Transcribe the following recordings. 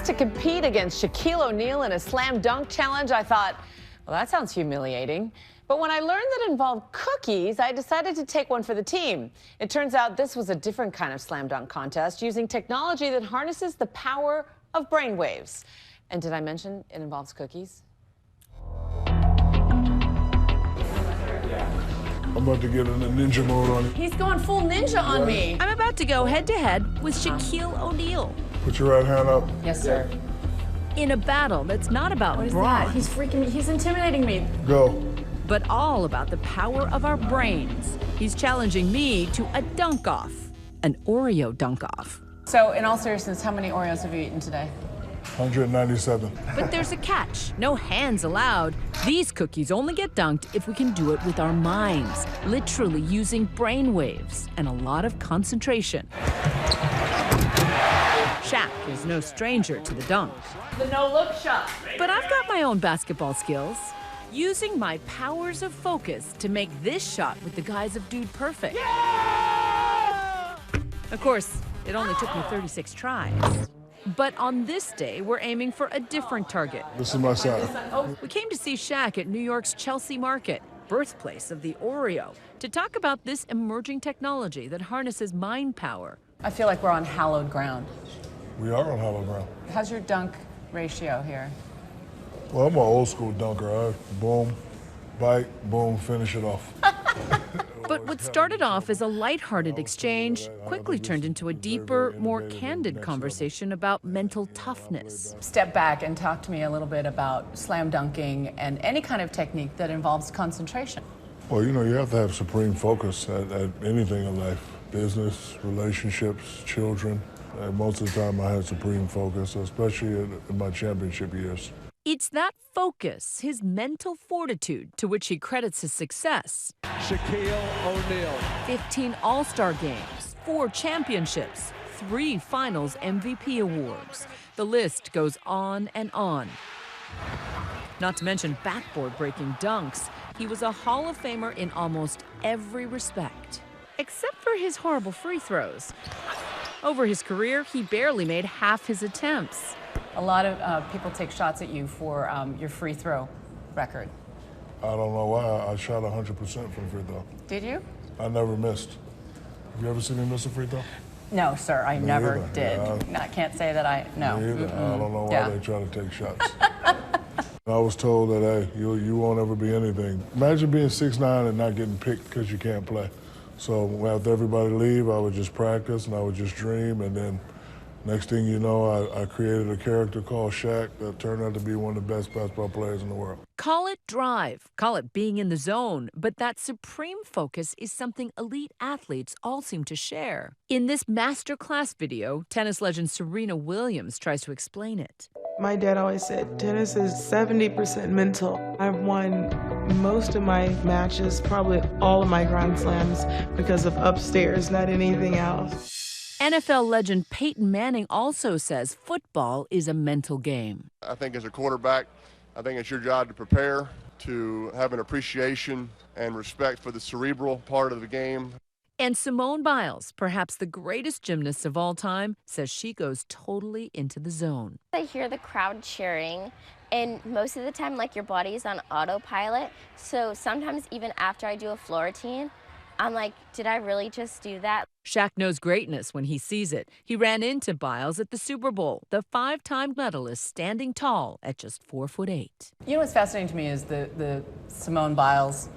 asked to compete against Shaquille O'Neal in a slam dunk challenge, I thought, well, that sounds humiliating. But when I learned that it involved cookies, I decided to take one for the team. It turns out this was a different kind of slam dunk contest using technology that harnesses the power of brainwaves. And did I mention it involves cookies? I'm about to get in the ninja mode on you. He's going full ninja on me. I'm about to go head-to-head with Shaquille O'Neal. Put your right hand up. Yes, sir. In a battle that's not about What is brawn, that? He's freaking me. He's intimidating me. Go. but all about the power of our brains. He's challenging me to a dunk-off, an Oreo dunk-off. So, in all seriousness, how many Oreos have you eaten today? 197. But there's a catch. No hands allowed. These cookies only get dunked if we can do it with our minds, literally using brain waves and a lot of concentration. Shaq is no stranger to the dunk. The no-look shot. But I've got my own basketball skills, using my powers of focus to make this shot with the guise of Dude Perfect. Yeah! Of course, it only took me 36 tries. But on this day, we're aiming for a different target. This is my side. We came to see Shaq at New York's Chelsea Market, birthplace of the Oreo, to talk about this emerging technology that harnesses mind power. I feel like we're on hallowed ground. We are on hollow ground. How's your dunk ratio here? Well, I'm an old school dunker. Boom, bite, boom, finish it off. But what started off as a lighthearted exchange quickly turned into a deeper, more candid conversation about mental toughness. Step back and talk to me a little bit about slam dunking and any kind of technique that involves concentration. Well, you know, you have to have supreme focus at anything in life. Business, relationships, children. And most of the time I had supreme focus, especially in my championship years. It's that focus, his mental fortitude, to which he credits his success. Shaquille O'Neal. 15 All-Star games, 4 championships, 3 Finals MVP awards. The list goes on and on. Not to mention backboard-breaking dunks. He was a Hall of Famer in almost every respect, except for his horrible free throws. Over his career, he barely made half his attempts. A lot of people take shots at you for your free throw record. I don't know why. I shot 100% from free throw. Did you? I never missed. Have you ever seen me miss a free throw? No, sir, I never either. did. Yeah. I can't say that I, no. Me either. I don't know why they try to take shots. I was told that, hey, you won't ever be anything. Imagine being 6'9" and not getting picked because you can't play. So after everybody leave, I would just practice and I would just dream, and then next thing you know, I created a character called Shaq that turned out to be one of the best basketball players in the world. Call it drive, call it being in the zone, but that supreme focus is something elite athletes all seem to share. In this masterclass video, tennis legend Serena Williams tries to explain it. My dad always said tennis is 70% mental. I've won most of my matches, probably all of my Grand Slams, because of upstairs, not anything else. NFL legend Peyton Manning also says football is a mental game. I think as a quarterback, I think it's your job to prepare, to have an appreciation and respect for the cerebral part of the game. And Simone Biles, perhaps the greatest gymnast of all time, says she goes totally into the zone. I hear the crowd cheering, and most of the time, like, your body is on autopilot. So sometimes even after I do a floor routine, I'm like, did I really just do that? Shaq knows greatness when he sees it. He ran into Biles at the Super Bowl, the 5-time medalist standing tall at just 4'8". You know what's fascinating to me is the Simone Biles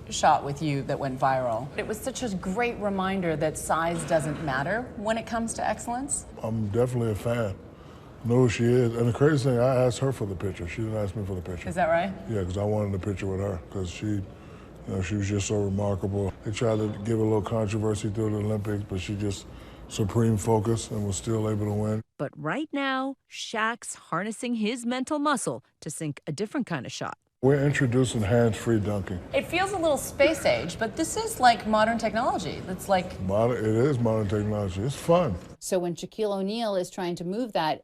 shot with you that went viral. It was such a great reminder that size doesn't matter when it comes to excellence. I'm definitely a fan. I know who she is. And the crazy thing, I asked her for the picture. She didn't ask me for the picture. Is that right? Yeah, because I wanted a picture with her, because she was just so remarkable. They tried to give a little controversy through the Olympics, but she just supreme focus and was still able to win. But right now, Shaq's harnessing his mental muscle to sink a different kind of shot. We're introducing hands-free dunking. It feels a little space age, but this is like modern technology. It's like... It is modern technology. It's fun. So when Shaquille O'Neal is trying to move that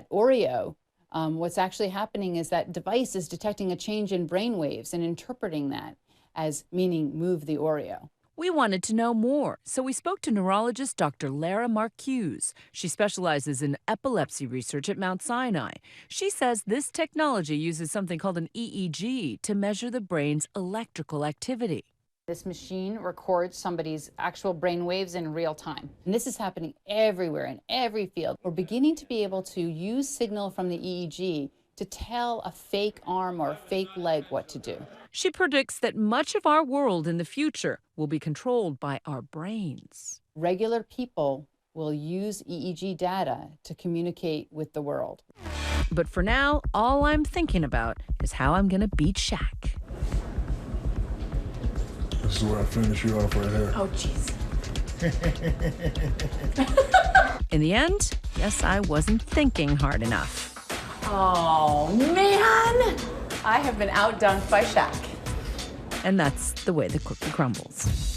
Oreo, what's actually happening is that device is detecting a change in brain waves and interpreting that as meaning move the Oreo. We wanted to know more, so we spoke to neurologist Dr. Lara Marcuse. She specializes in epilepsy research at Mount Sinai. She says this technology uses something called an EEG to measure the brain's electrical activity. This machine records somebody's actual brain waves in real time. And this is happening everywhere in every field. We're beginning to be able to use signal from the EEG to tell a fake arm or a fake leg what to do. She predicts that much of our world in the future will be controlled by our brains. Regular people will use EEG data to communicate with the world. But for now, all I'm thinking about is how I'm going to beat Shaq. This is where I finish you off right here. Oh, jeez. In the end, guess I wasn't thinking hard enough. Oh, man. I have been outdunked by Shaq. And that's the way the cookie crumbles.